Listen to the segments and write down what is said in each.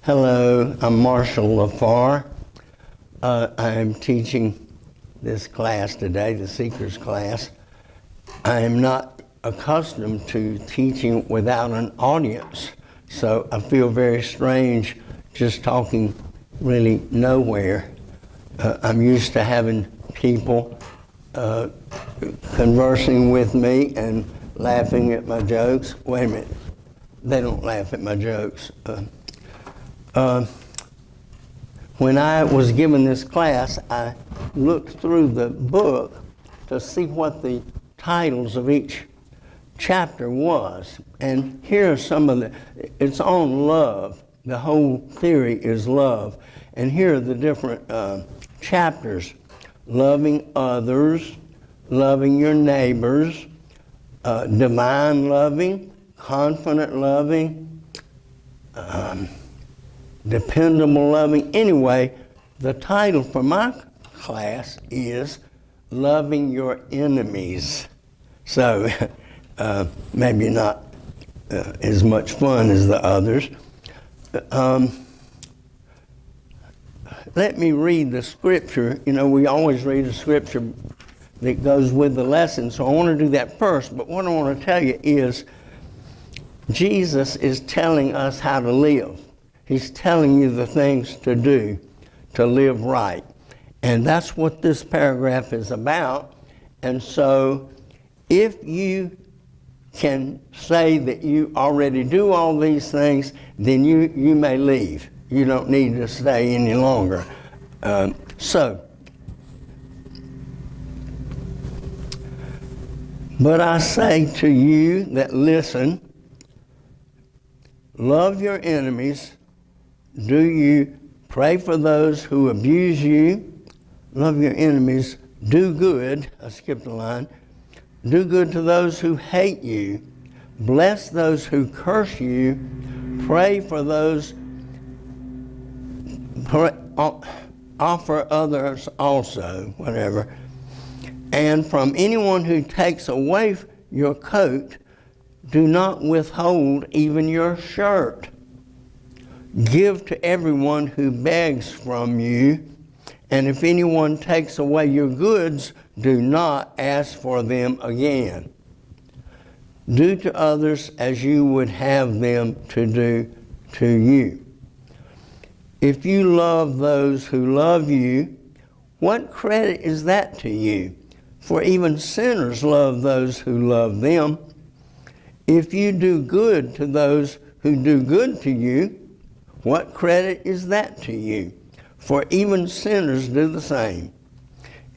Hello, I'm Marshall Lafar. I am teaching this class today, the Seekers class. I am not accustomed to teaching without an audience, so I feel very strange just talking really nowhere. I'm used to having people conversing with me and laughing at my jokes. Wait a minute, they don't laugh at my jokes. When I was given this class, I looked through the book to see what the titles of each chapter was. And here are some of it's on love. The whole theory is love. And here are the different chapters. Loving others, loving your neighbors, divine loving, confident loving, dependable loving. Anyway, the title for my class is Loving Your Enemies. So maybe not as much fun as the others. Let me read the scripture. You know, we always read a scripture that goes with the lesson, so I want to do that first. But what I want to tell you is Jesus is telling us how to live. He's telling you the things to do to live right. And that's what this paragraph is about. And so if you can say that you already do all these things, then you may leave. You don't need to stay any longer. But I say to you that listen, love your enemies. Do you pray for those who abuse you? Love your enemies. Do good. I skipped a line. Do good to those who hate you. Bless those who curse you. Pray for those. Offer others also, whatever. And from anyone who takes away your coat, do not withhold even your shirt. Give to everyone who begs from you, and if anyone takes away your goods, do not ask for them again. Do to others as you would have them to do to you. If you love those who love you, what credit is that to you? For even sinners love those who love them. If you do good to those who do good to you, what credit is that to you? For even sinners do the same.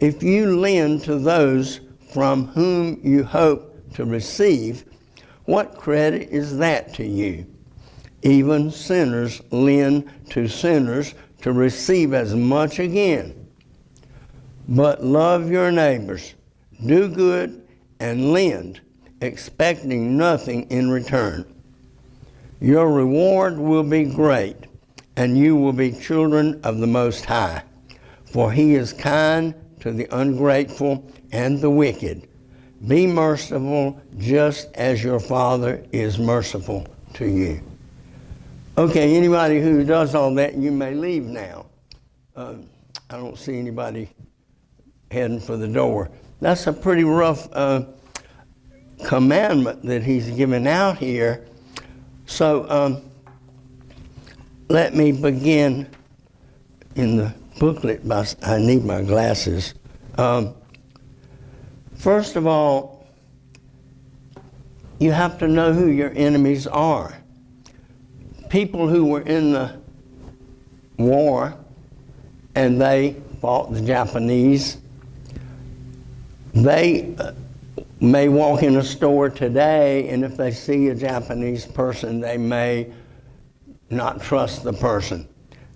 If you lend to those from whom you hope to receive, what credit is that to you? Even sinners lend to sinners to receive as much again. But love your neighbors, do good, and lend, expecting nothing in return. Your reward will be great, and you will be children of the Most High, for He is kind to the ungrateful and the wicked. Be merciful just as your Father is merciful to you. Okay, anybody who does all that, you may leave now. I don't see anybody heading for the door. That's a pretty rough commandment that he's given out here. So let me begin in the booklet. I need my glasses. First of all, you have to know who your enemies are. People who were in the war and they fought the Japanese, they may walk in a store today, and if they see a Japanese person, they may not trust the person.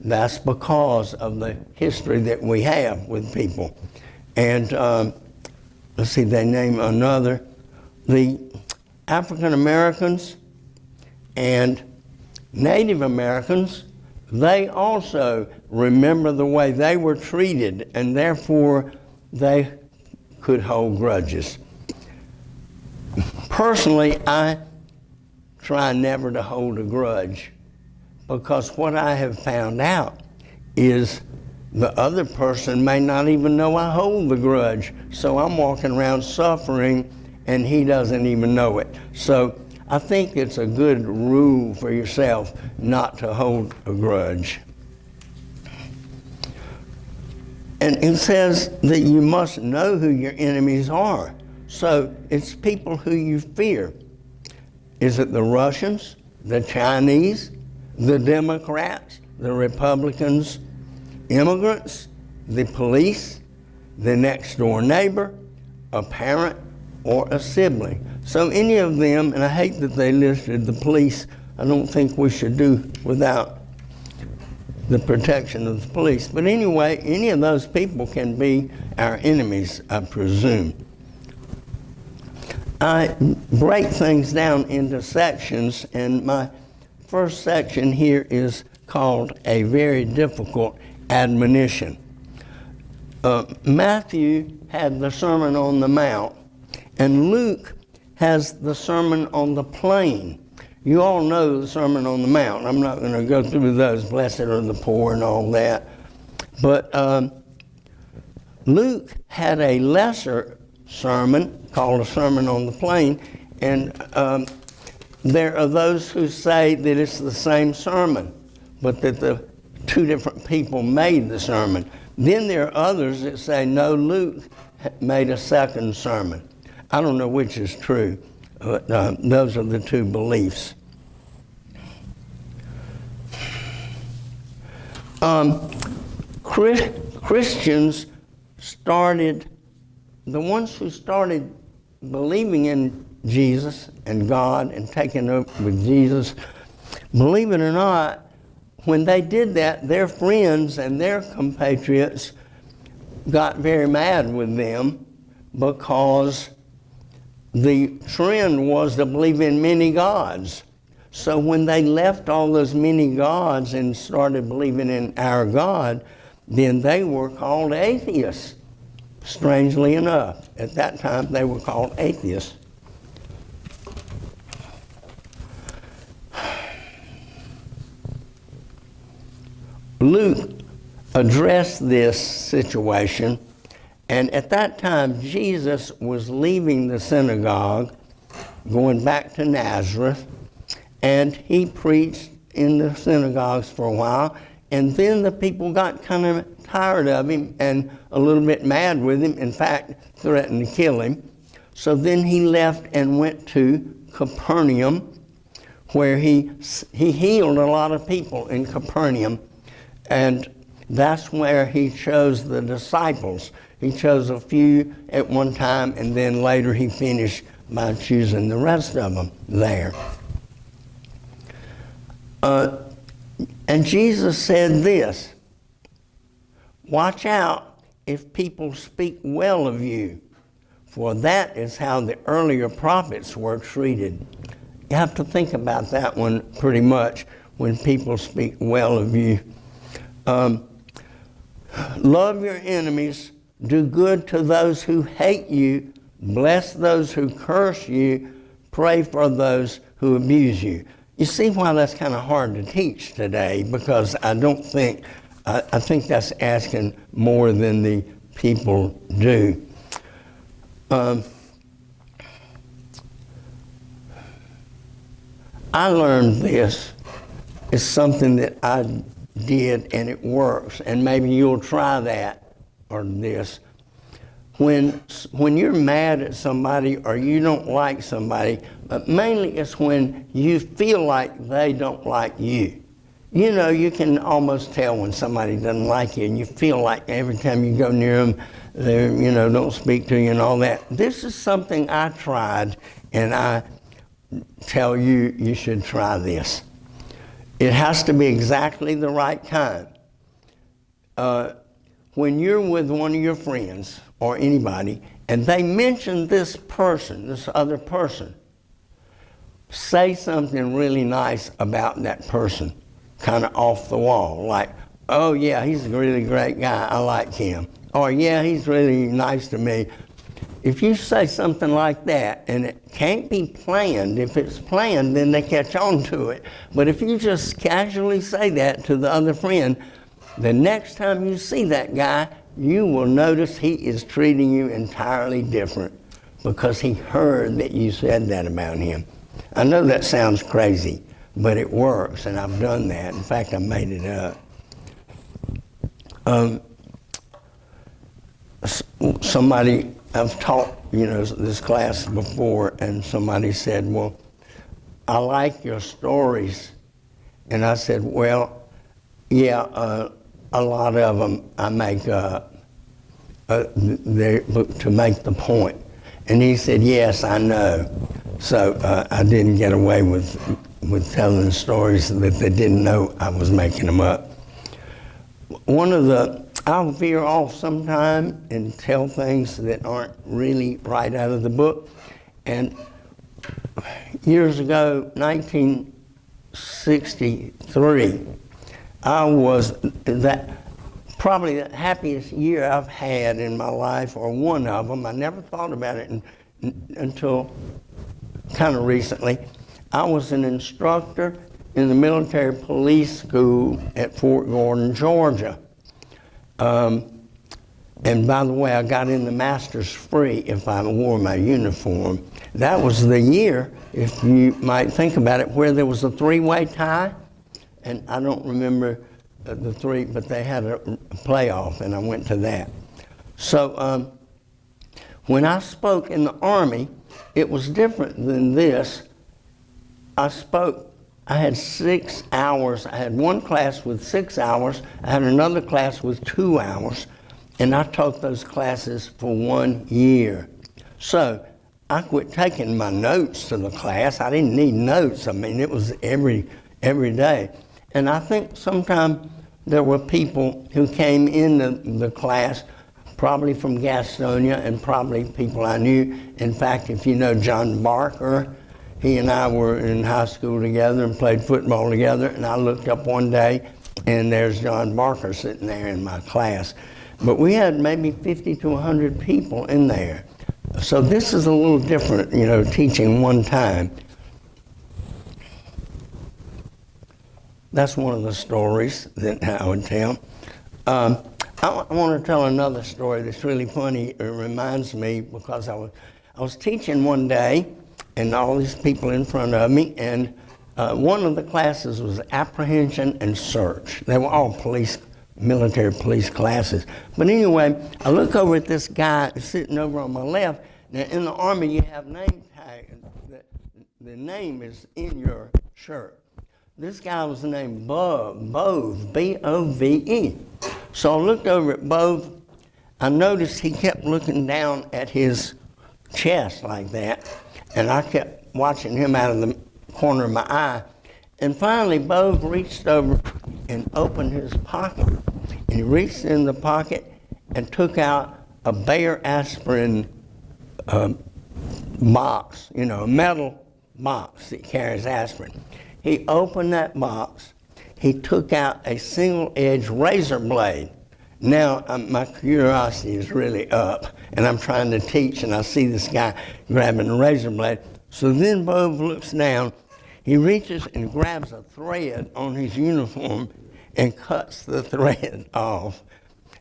That's because of the history that we have with people. And let's see, they name another. The African Americans and Native Americans, they also remember the way they were treated, and therefore they could hold grudges. Personally, I try never to hold a grudge. because what I have found out is the other person may not even know I hold the grudge. So I'm walking around suffering and he doesn't even know it. So I think it's a good rule for yourself not to hold a grudge. And it says that you must know who your enemies are. So it's people who you fear. Is it the Russians, the Chinese, the Democrats, the Republicans, immigrants, the police, the next door neighbor, a parent, or a sibling? So any of them, and I hate that they listed the police, I don't think we should do without the protection of the police. But anyway, any of those people can be our enemies, I presume. I break things down into sections, and my first section here is called a very difficult admonition. Matthew had the Sermon on the Mount, and Luke has the Sermon on the Plain. You all know the Sermon on the Mount. I'm not going to go through those, blessed are the poor and all that. But Luke had a lesser sermon called a Sermon on the Plain, and there are those who say that it's the same sermon, but that the two different people made the sermon. Then there are others that say, no, Luke made a second sermon. I don't know which is true, but those are the two beliefs. Christians started, the ones who started believing in Jesus and God and taking up with Jesus, believe it or not, when they did that, their friends and their compatriots got very mad with them because the trend was to believe in many gods. So when they left all those many gods and started believing in our God, then they were called atheists. Strangely enough, at that time they were called atheists. Luke addressed this situation, and at that time Jesus was leaving the synagogue, going back to Nazareth, and he preached in the synagogues for a while, and then the people got kind of tired of him and a little bit mad with him, in fact, threatened to kill him. So then he left and went to Capernaum, where he healed a lot of people in Capernaum. And that's where he chose the disciples. He chose a few at one time, and then later he finished by choosing the rest of them there. And Jesus said this, watch out if people speak well of you, for that is how the earlier prophets were treated. You have to think about that one pretty much when people speak well of you. Love your enemies, do good to those who hate you, bless those who curse you, pray for those who abuse you. You see why that's kind of hard to teach today, because I think that's asking more than the people do. I learned this. It's something that I did and it works, and maybe you'll try that or this. When you're mad at somebody or you don't like somebody, but mainly it's when you feel like they don't like you. You know, you can almost tell when somebody doesn't like you, and you feel like every time you go near them, they, don't speak to you and all that. This is something I tried, and I tell you, you should try this. It has to be exactly the right time. When you're with one of your friends or anybody, and they mention this person, this other person, say something really nice about that person, kind of off the wall, like, oh yeah, he's a really great guy, I like him. Or yeah, he's really nice to me. if you say something like that and it can't be planned, if it's planned, then they catch on to it. But if you just casually say that to the other friend, the next time you see that guy, you will notice he is treating you entirely different because he heard that you said that about him. I know that sounds crazy, but it works, and I've done that. In fact, I made it up. Somebody, I've taught, this class before, and somebody said, well, I like your stories. And I said, well, yeah, a lot of them I make up to make the point. And he said, yes, I know. So I didn't get away with telling stories that they didn't know I was making them up. I'll veer off sometime and tell things that aren't really right out of the book. And years ago, 1963, I was probably the happiest year I've had in my life, or one of them. I never thought about it until kind of recently. I was an instructor in the military police school at Fort Gordon, Georgia. And by the way, I got in the Masters free if I wore my uniform. That was the year, if you might think about it, where there was a three-way tie. And I don't remember the three, but they had a playoff, and I went to that. So when I spoke in the Army, it was different than this. I had 6 hours. I had one class with 6 hours. I had another class with 2 hours. And I taught those classes for 1 year. So I quit taking my notes to the class. I didn't need notes. I mean, it was every day. And I think sometimes there were people who came into the class, probably from Gastonia, and probably people I knew. In fact, if you know John Barker, he and I were in high school together and played football together. And I looked up one day, and there's John Barker sitting there in my class. But we had maybe 50 to 100 people in there. So this is a little different, teaching one time. That's one of the stories that I would tell. I want to tell another story that's really funny. It reminds me because I was teaching one day, and all these people in front of me, and one of the classes was apprehension and search. They were all military police classes. But anyway, I look over at this guy sitting over on my left. Now, in the Army, you have name tags. The name is in your shirt. This guy was named Bove, B-O-V-E. So I looked over at Bove. I noticed he kept looking down at his chest like that, and I kept watching him out of the corner of my eye. And finally, Bove reached over and opened his pocket. And he reached in the pocket and took out a Bayer aspirin box, a metal box that carries aspirin. He opened that box. He took out a single-edged razor blade. Now, my curiosity is really up, and I'm trying to teach, and I see this guy grabbing a razor blade. So then Bove looks down. He reaches and grabs a thread on his uniform and cuts the thread off.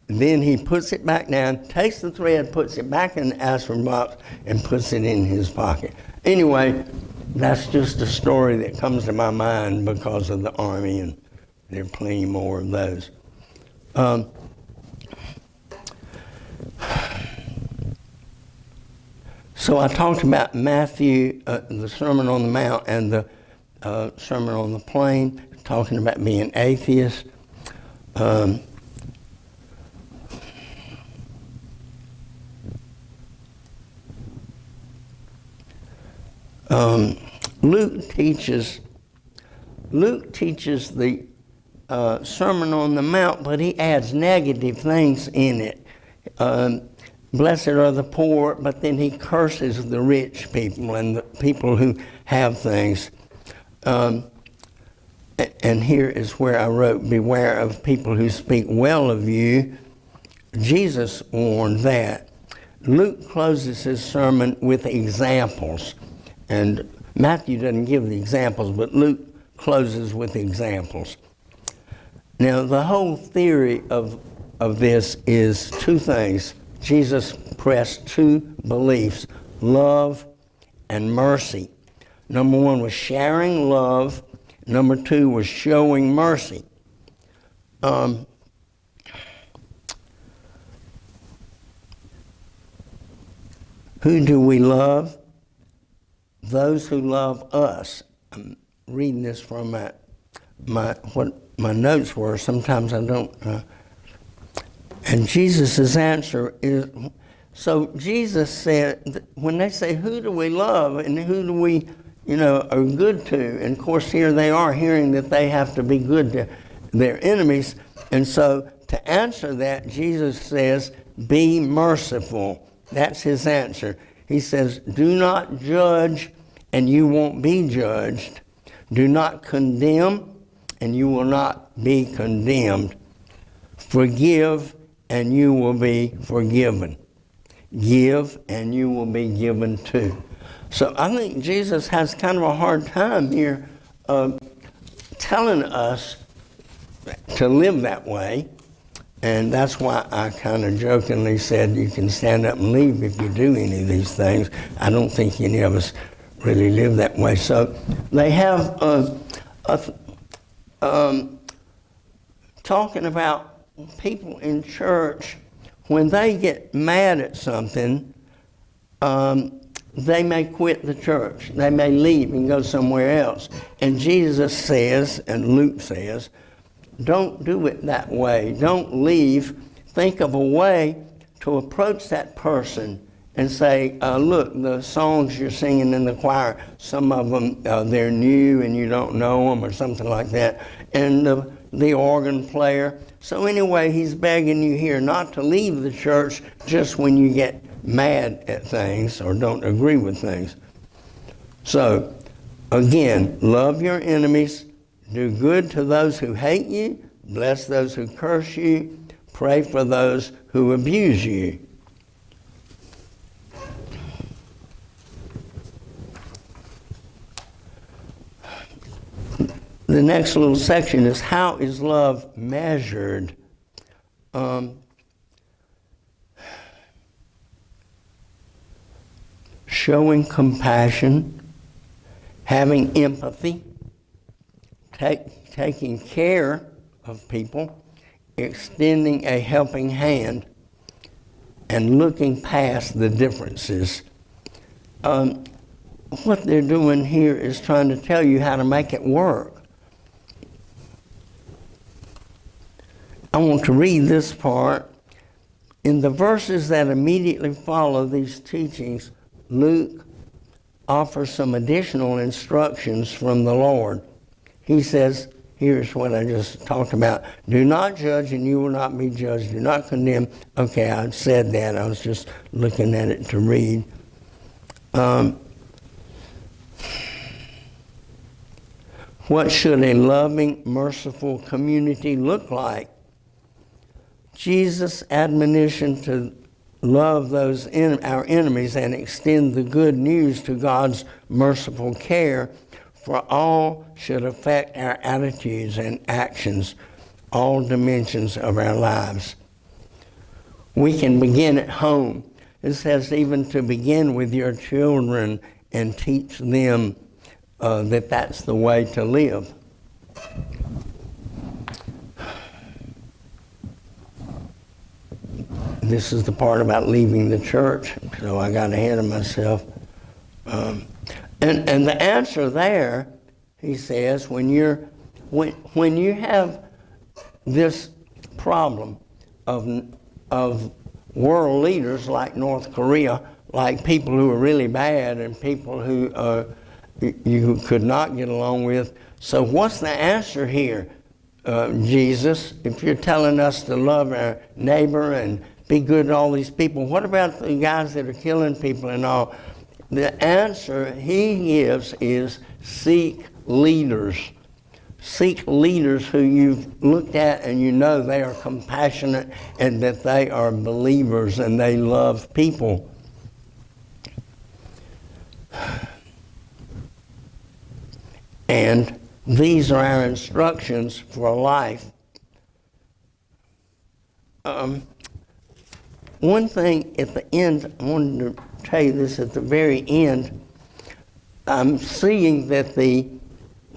Then he puts it back down, takes the thread, puts it back in the aspirin box, and puts it in his pocket. Anyway, that's just a story that comes to my mind because of the Army, and there are plenty more of those. So I talked about Matthew, the Sermon on the Mount, and the Sermon on the Plain, talking about being atheist. Luke teaches the Sermon on the Mount, but he adds negative things in it. Blessed are the poor, but then he curses the rich people and the people who have things. And here is where I wrote, beware of people who speak well of you. Jesus warned that. Luke closes his sermon with examples. And Matthew doesn't give the examples, but Luke closes with examples. Now, the whole theory of this is two things. Jesus pressed two beliefs, love and mercy. Number one was sharing love. Number two was showing mercy. Who do we love? Those who love us. I'm reading this from what my notes were. Sometimes I don't. And Jesus' answer is, so Jesus said, when they say, who do we love and who do we, are good to? And of course, here they are hearing that they have to be good to their enemies. And so to answer that, Jesus says, be merciful. That's his answer. He says, do not judge and you won't be judged. Do not condemn and you will not be condemned. Forgive and you will be forgiven. Give and you will be given to. So I think Jesus has kind of a hard time here telling us to live that way. And that's why I kind of jokingly said you can stand up and leave if you do any of these things. I don't think any of us really live that way. So they have talking about people in church, when they get mad at something, they may quit the church. They may leave and go somewhere else. And Jesus says, and Luke says, don't do it that way. Don't leave. Think of a way to approach that person and say, look, the songs you're singing in the choir, some of them, they're new and you don't know them or something like that. And the organ player. So anyway, he's begging you here not to leave the church just when you get mad at things or don't agree with things. So, again, love your enemies. Do good to those who hate you, bless those who curse you, pray for those who abuse you. The next little section is, how is love measured? Showing compassion, having empathy, taking care of people, extending a helping hand, and looking past the differences. What they're doing here is trying to tell you how to make it work. I want to read this part. In the verses that immediately follow these teachings, Luke offers some additional instructions from the Lord. He says, here's what I just talked about. Do not judge and you will not be judged. Do not condemn. Okay, I said that. I was just looking at it to read. What should a loving, merciful community look like? Jesus' admonition to love our enemies and extend the good news to God's merciful care for all should affect our attitudes and actions, all dimensions of our lives. We can begin at home. It says even to begin with your children and teach them that that's the way to live. This is the part about leaving the church, so I got ahead of myself. And the answer there, he says, when you have this problem of world leaders like North Korea, like people who are really bad and people who you could not get along with. So what's the answer here, Jesus? If you're telling us to love our neighbor and be good to all these people, what about the guys that are killing people and all? The answer he gives is seek leaders. seek leaders who you've looked at and you know they are compassionate and that they are believers and they love people. And these are our instructions for life. One thing at the end, I wanted to tell you this at the very end. I'm seeing that the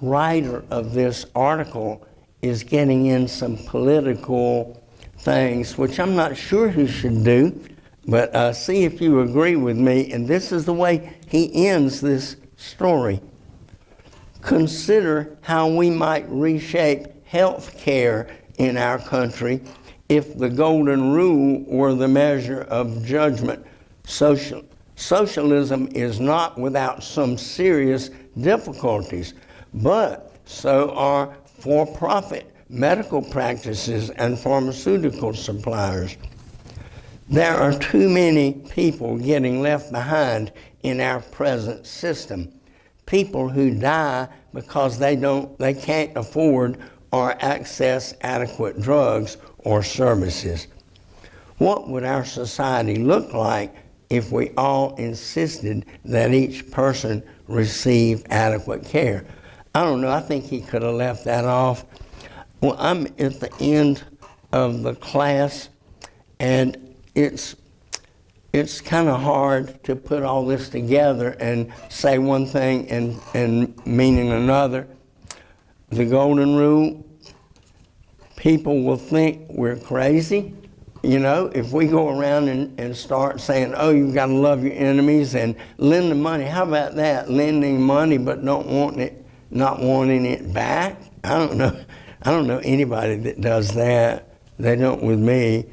writer of this article is getting in some political things, which I'm not sure he should do, but see if you agree with me. And this is the way he ends this story. Consider how we might reshape health care in our country if the golden rule were the measure of judgment. Socialism is not without some serious difficulties, but so are for-profit medical practices and pharmaceutical suppliers. There are too many people getting left behind in our present system. People who die because they can't afford or access adequate drugs or services. What would our society look like if we all insisted that each person receive adequate care? I don't know, I think he could have left that off. Well, I'm at the end of the class, and it's kind of hard to put all this together and say one thing and meaning another. The golden rule, people will think we're crazy. You know, if we go around and start saying, oh, you've got to love your enemies and lend them money. How about that? Lending money but not wanting it back? I don't know anybody that does that. They don't with me.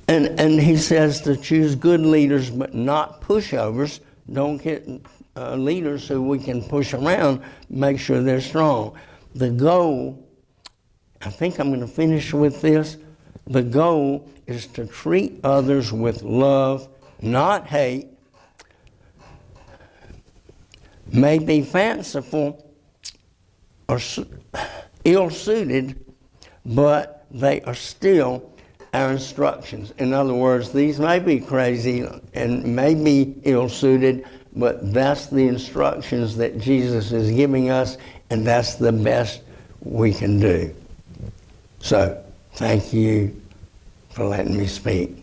And he says to choose good leaders but not pushovers. Don't get leaders who we can push around. Make sure they're strong. The goal, I think I'm going to finish with this. The goal is to treat others with love, not hate. May be fanciful or ill-suited, but they are still our instructions. In other words, these may be crazy and may be ill-suited, but that's the instructions that Jesus is giving us, and that's the best we can do. So, thank you for letting me speak.